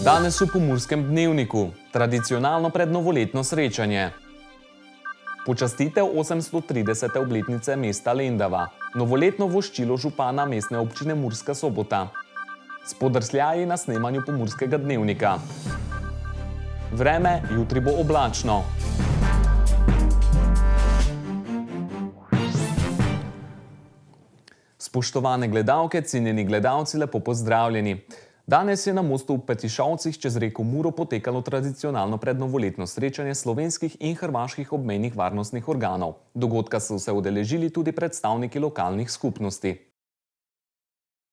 Danes v Pomurskem dnevniku, tradicionalno prednovoletno srečanje. Počastitev 830. obletnice mesta Lendava, novoletno voščilo župana mestne občine Murska Sobota. Spodrsljaji na snemanju Pomurskega dnevnika. Vreme jutri bo oblačno. Spoštovane gledalke, cenjeni gledalci, lepo pozdravljeni. Danes je na mostu v Petišovcih čez reko Muro potekalo tradicionalno prednovoletno srečanje slovenskih in hrvaških obmejnih varnostnih organov. Dogodka so se udeležili tudi predstavniki lokalnih skupnosti.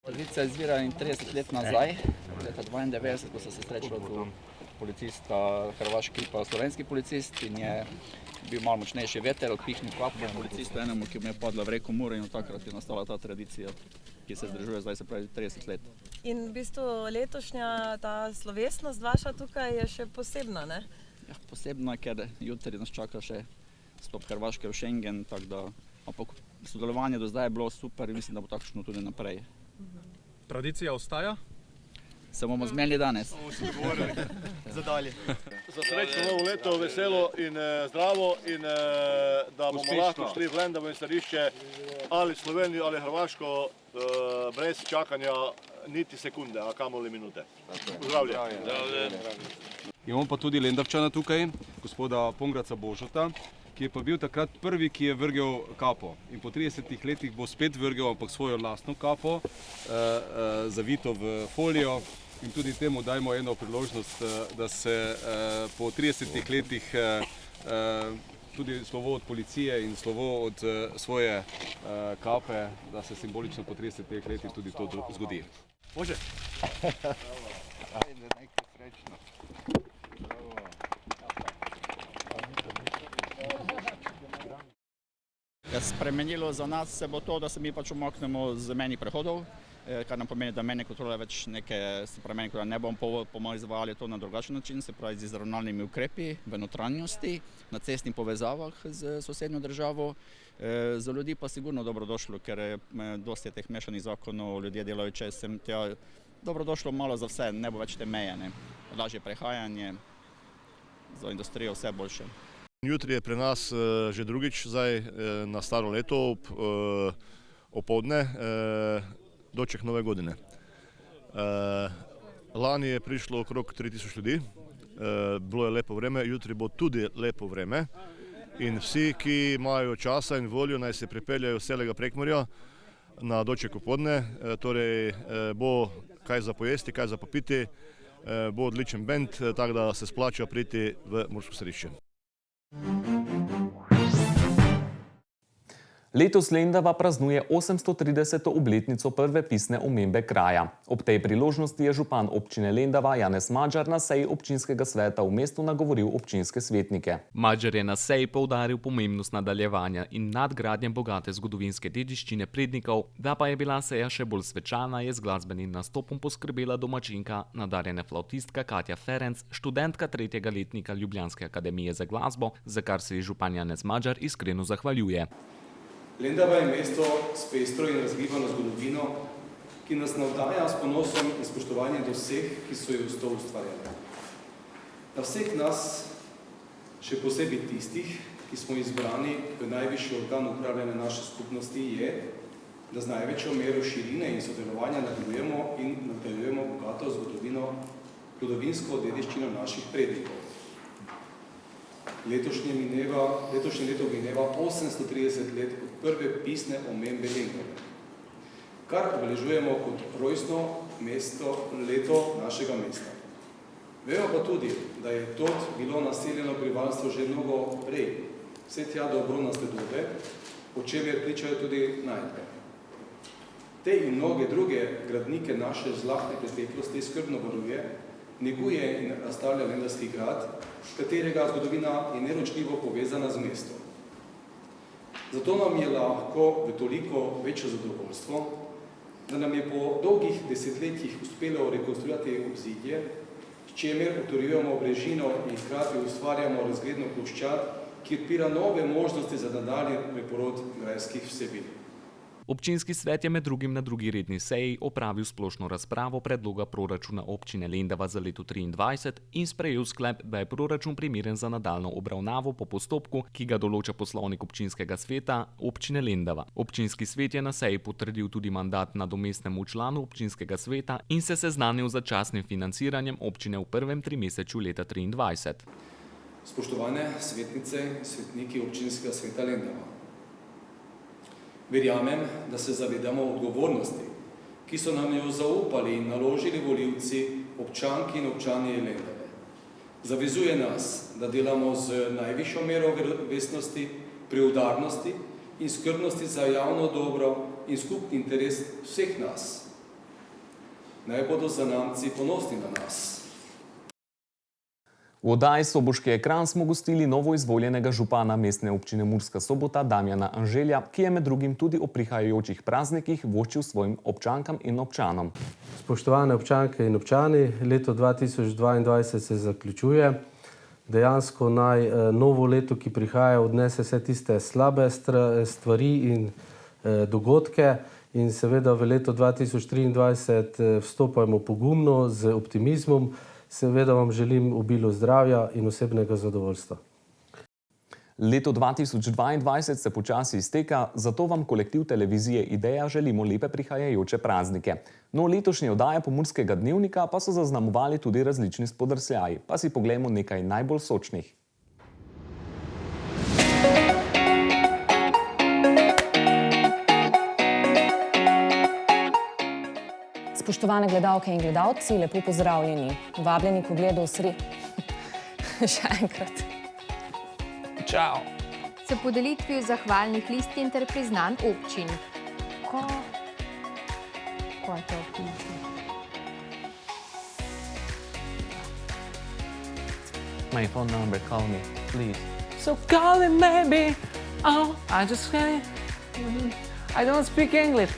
Tradicija izvira 30 let nazaj, leta 1992, ko so se srečali tu policista, hrvaški pa slovenski policist, in je bil malo močnejši veter, odpihnil kapo policistu enemu, ki mu je padla v reko Muro, in od takrat je nastala ta tradicija, ki se zdržuje zdaj, se pravi 30 let. In v bistvu letošnja ta slovesnost vaša tukaj je še posebna, ne? Ja, posebna, ker jutri nas čaka še stop Hrvaške v Schengen, tako da, ampak sodelovanje do zdaj je bilo super in mislim, da bo takšno tudi naprej. Tradicija ostaja? Se bomo zmenili danes. Za dalje. Za srečno novo leto, veselo in zdravo in da bomo lahko šli v Lendavo in Starišče ali Slovenijo ali Hrvaško brez čakanja niti sekunde, a kamoli minute. Pozdravljen. Imamo pa tudi Lendavčana tukaj, gospoda Pongraca Božota, ki je pa bil takrat prvi, ki je vrgel kapo. In po 30 letih bo spet vrgel, ampak svojo lastno kapo, zavito v folijo. In tudi temu dajmo eno priložnost, da se po 30 letih tudi slovo od policije in slovo od svoje kape, da se simbolično po 30 letih tudi to zgodi. Bože! Ajde, nekaj srečno. Spremenilo za nas se bo to, da se mi pač umaknemo z mejnih prehodov, kar nam pomeni, da mejne kontrole več ne bomo izvajali to na drugačen način, se pravi z izravnalnimi ukrepi v notranjosti, na cestnih povezavah z sosednjo državo. Za ljudi pa sigurno dobrodošlo, ker dosti je teh mešanih zakonov, ljudje delajo čez sem tja. Dobrodošlo malo za vse, ne bo več te meje, lažje prehajanje, za industrijo vse boljše. Jutri je pri nas že drugič zdaj na staro leto opoldne, doček nove godine. Lani je prišlo okrog 3000 ljudi, bilo je lepo vreme, jutri bo tudi lepo vreme in vsi, ki imajo časa in voljo, naj se pripeljajo z celega Prekmurja na doček opoldne, torej bo kaj za pojesti, kaj za popiti, bo odličen bend, tako da se splača priti v Mursko Središče. Letos Lendava praznuje 830. obletnico prve pisne omembe kraja. Ob tej priložnosti je župan občine Lendava Janez Madžar na seji občinskega sveta v mestu nagovoril občinske svetnike. Madžar je na seji poudaril pomembnost nadaljevanja in nadgradnje bogate zgodovinske dediščine prednikov, da pa je bila seja še bolj svečana, je z glasbenim nastopom poskrbela domačinka, nadarjena flavtistka Katja Ferenc, študentka 3. letnika Ljubljanske akademije za glasbo, za kar se ji župan Janez Madžar iskreno zahvaljuje. Lendava je mesto s pestro in razgibano zgodovino, ki nas navdaja s ponosom in spoštovanjem do vseh, ki so jo s to ustvarjali. Na vseh nas, še posebej tistih, ki smo izbrani v najvišji organ upravljanja naše skupnosti, je, da z največjo mero širine in sodelovanja nadaljujemo bogato zgodovinsko dediščino naših prednikov. Letošnje leto mineva 830 let od prve pisne omembe Lendave, kar obeležujemo kot rojstno leto našega mesta. Vemo pa tudi, da je tod bilo naseljeno prebivalstvo že mnogo prej, vse tja do bronaste dobe, o čemer pričajo tudi najdbe. Te in mnoge druge gradnike naše žlahtne preteklosti skrbno varuje, neguje in razstavlja lendavski grad, katerega zgodovina je neločljivo povezana z mestom. Zato nam je lahko v toliko večje zadovoljstvo, da nam je po dolgih desetletjih uspelo rekonstruirati obzidje, s čemer utrjujemo brežino in hkrati ustvarjamo razgledno ploščad, ki odpira nove možnosti za nadaljnji preporod grajskih vsebin. Občinski svet je med drugim na drugi redni seji opravil splošno razpravo predloga proračuna občine Lendava za leto 2023 in sprejel sklep, da je proračun primeren za nadaljnjo obravnavo po postopku, ki ga določa poslovnik občinskega sveta občine Lendava. Občinski svet je na seji potrdil tudi mandat nadomestnemu članu občinskega sveta in se seznanil z začasnim financiranjem občine v prvem trimesečju leta 2023. Spoštovane svetnice in svetniki občinskega sveta Lendava. Verjamem, da se zavedamo odgovornosti, ki so nam jo zaupali in naložili volivci, občanki in občani Lendave. Zavezuje nas, da delamo z najvišjo mero vestnosti, preudarnosti in skrbnosti za javno dobro in skupni interes vseh nas. Naj bodo zanamci ponosni na nas. V oddaji Soboški ekran smo gostili novoizvoljenega župana mestne občine Murska Sobota Damjana Anželja, ki je med drugim tudi o prihajajočih praznikih voščil svojim občankam in občanom. Spoštovane občanke in občani, leto 2022 se zaključuje. Dejansko naj novo leto, ki prihaja, odnese vse tiste slabe stvari in dogodke in seveda v leto 2023 vstopajmo pogumno z optimizmom. Seveda vam želim obilo zdravja in osebnega zadovoljstva. Leto 2022 se počasi izteka, zato vam kolektiv televizije Ideja želimo lepe prihajajoče praznike. No, letošnje oddaje Pomurskega dnevnika pa so zaznamovali tudi različni spodrsljaji. Pa si poglejmo nekaj najbolj sočnih. Spoštovane gledalke in gledalci, lepo pozdravljeni. Vabljeni k ogledu Še enkrat. Čau. S podelitvijo zahvalnih listin ter priznanj občin. Kaj je to pismo? My phone number, call me, please. So call me, maybe. Oh, I don't speak English.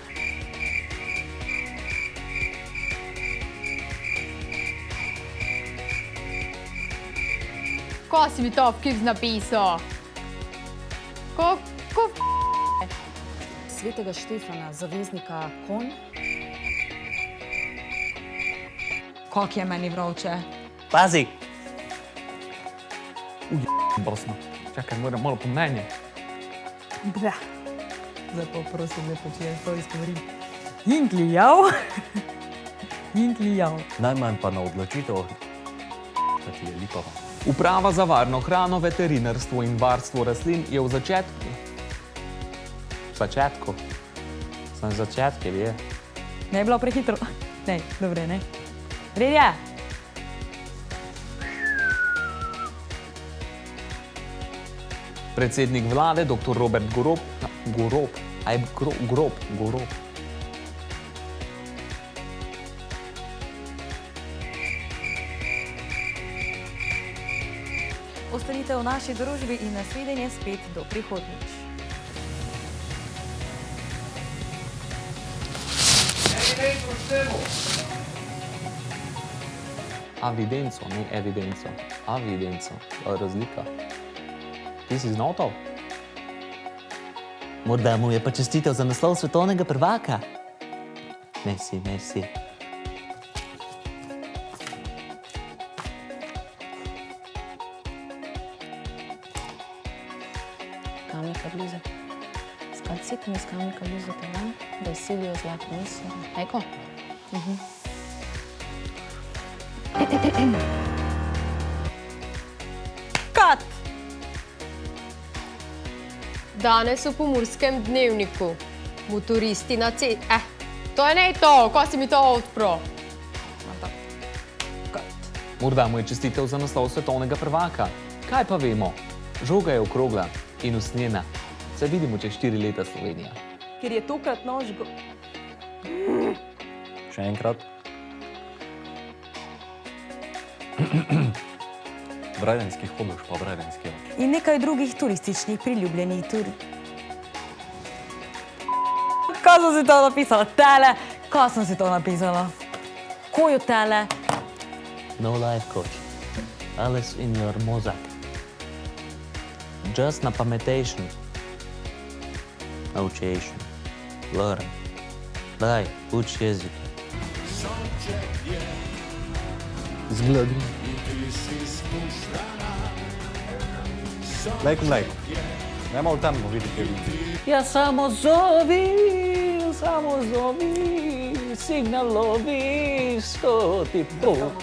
Ko si mi to v napisal? Ko Svetega Štefana, zaveznika konj. Kak je meni vroče? Pazi! Bosno. Čakaj, moram malo po mnenje. Bra. Zdaj pa prosim, lepo, če jaz to izgovorim. Inklijav. Inklijav. Najmanj pa na odločitev, da ti je lipava. Uprava za varno hrano, veterinarstvo in varstvo rastlin je v začetku. Je. Ne je bilo prehitro. Ne, dobre, ne. Redja. Predsednik vlade, dr. Robert Golob. Ostanite v naši družbi in nasvidenje spet do prihodnjič. Avidenco, ne evidenco. Avidenco. To je razlika. Ti si znal to? Morda mu je pa čestitev za naslov svetovnega prvaka. Merci. Kamnika blizu. Skalcit mi iz kamnika blizu tega, da izsilijo zlato misel. Ejko? Kat! danes v Pomurskem dnevniku. Motoristi na cesti. To je ne to, ko si mi to odprl. Morda mu je čestitev za naslov svetovnega prvaka. Kaj pa vemo? Žoga je okrogla in usnjena. Se vidimo čez 4 leta Slovenija. Ker je tokrat nož Še enkrat. Brajdenski hodoš pa Brajdenski oči. In nekaj drugih turističnih priljubljenih Kaj sem si to napisala? Tele! Kaj sem si to napisala? Koju tele? No life coach. Alles in your mozak. Just na pametation. Naučation. Lora, daj, uči jezik. Zgledi. Lejko, mlejko. Ne malo tam videti, kaj vidim. Ja samo zovi, signal lovi, stoti put.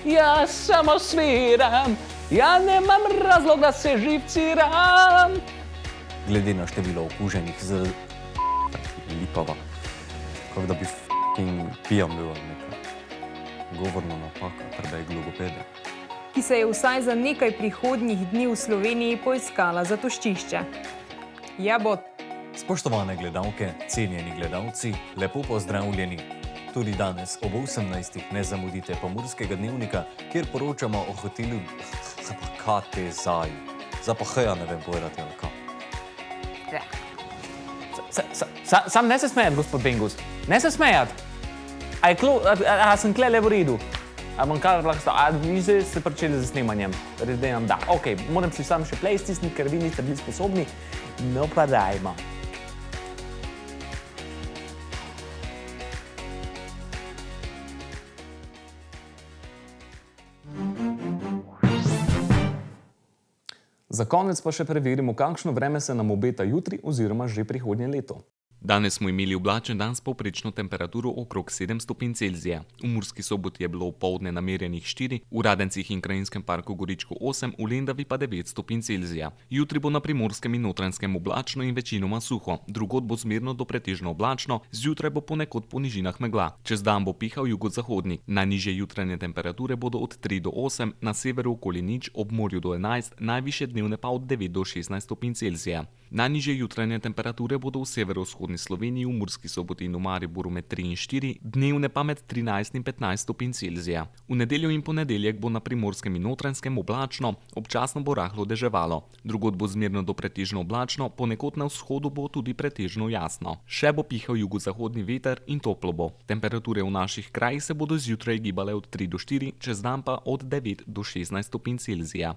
Ja samo sviram, ja nemam razlog da se živciram. Glede na število okuženih z lipava, kako da bi pijam bil neka govorna napaka, treba je logopede. Ki se je vsaj za nekaj prihodnjih dni v Sloveniji poiskala zatočišče. Jabot. Spoštovane gledalke, cenjeni gledalci, lepo pozdravljeni. Tudi danes ob 18. ne zamudite Pomurskega dnevnika, kjer poročamo o hotelu Kate Zaj. Zapaheja ne vem povedati, ali kaj. Sam ne se smejati, gospod Bengus. Ne se smejati. A sem klele v redu? A bom kar lahko stala? A vi ste pričeli z snemanjem? Redejam, da. Ok, moram si sam še play stisniti, ker vi niste bili sposobni. No pa dajmo. Za konec pa še preverimo, kakšno vreme se nam obeta jutri oziroma že prihodnje leto. Danes smo imeli oblačen dan s povprečno temperaturo okrog 7 stopinj Celzija. V Murski Soboti je bilo opoldne namerjenih 4, v Radencih in Krajinskem parku Goričko 8, v Lendavi pa 9 stopinj Celzija. Jutri bo na Primorskem in Notranjskem oblačno in večinoma suho. Drugod bo zmerno do pretežno oblačno, zjutraj bo ponekod po nižinah megla. Čez dan bo pihal jugozahodnik. Najnižje jutranje temperature bodo od 3 do 8, na severu okoli 0, ob morju do 11, najvišje dnevne pa od 9 do 16 stopinj Celzija. Najnižje jutranje temperature bodo v severovzhodni Sloveniji, v Murski Soboti in v Mariboru med 3 in 4, dnevne pa med 13 in 15 stopinj Celzija. V nedeljo in ponedeljek bo na Primorskem in Notranjskem oblačno, občasno bo rahlo deževalo. Drugod bo zmerno do pretežno oblačno, ponekod na vzhodu bo tudi pretežno jasno. Še bo pihal jugozahodni veter in toplo bo. Temperature v naših krajih se bodo zjutraj gibale od 3 do 4, čez dan pa od 9 do 16 stopinj Celzija.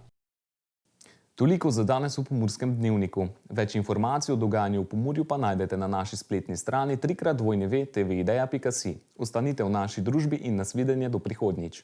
Toliko za danes v Pomurskem dnevniku. Več informacij o dogajanju v Pomurju pa najdete na naši spletni strani www.tvideja.si. Ostanite v naši družbi in nasvidenje do prihodnjič.